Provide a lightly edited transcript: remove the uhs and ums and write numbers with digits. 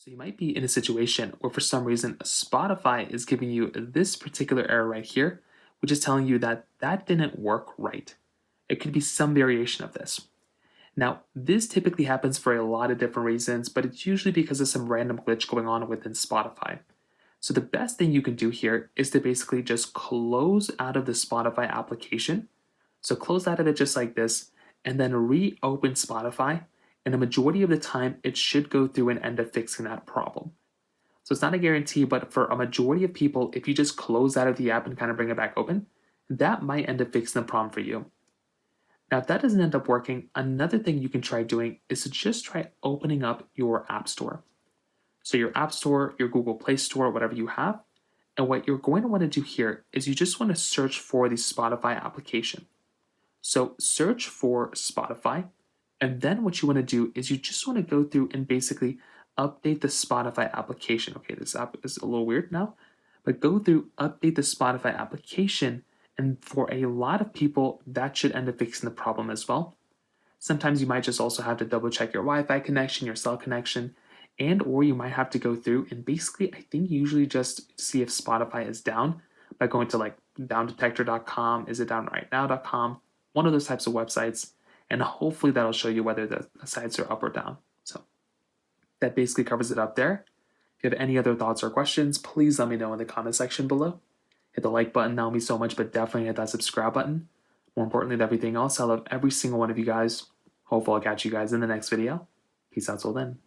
So you might be in a situation where for some reason Spotify is giving you this particular error right here, which is telling you that that didn't work right. It could be some variation of this. Now, this typically happens for a lot of different reasons, but it's usually because of some random glitch going on within Spotify. So the best thing you can do here is to basically just close out of the Spotify application. So close out of it just like this, and then reopen Spotify. And the majority of the time, it should go through and end up fixing that problem. So it's not a guarantee, but for a majority of people, if you just close out of the app and kind of bring it back open, that might end up fixing the problem for you. Now, if that doesn't end up working, another thing you can try doing is to just try opening up your App Store. So your App Store, your Google Play Store, whatever you have. And what you're going to want to do here is you just want to search for the Spotify application. So search for Spotify. And then what you want to do is you just want to go through and basically update the Spotify application. Okay, this app is a little weird now, but go through, update the Spotify application. And for a lot of people, that should end up fixing the problem as well. Sometimes you might just also have to double check your Wi-Fi connection, your cell connection, and or you might have to go through and basically, I think usually just see if Spotify is down by going to like downdetector.com, is it down right now.com, one of those types of websites, and hopefully that'll show you whether the sites are up or down. So that basically covers it up there. If you have any other thoughts or questions, please let me know in the comment section below. Hit the like button, that will mean so much, but definitely hit that subscribe button. More importantly than everything else, I love every single one of you guys. Hopefully I'll catch you guys in the next video. Peace out till then.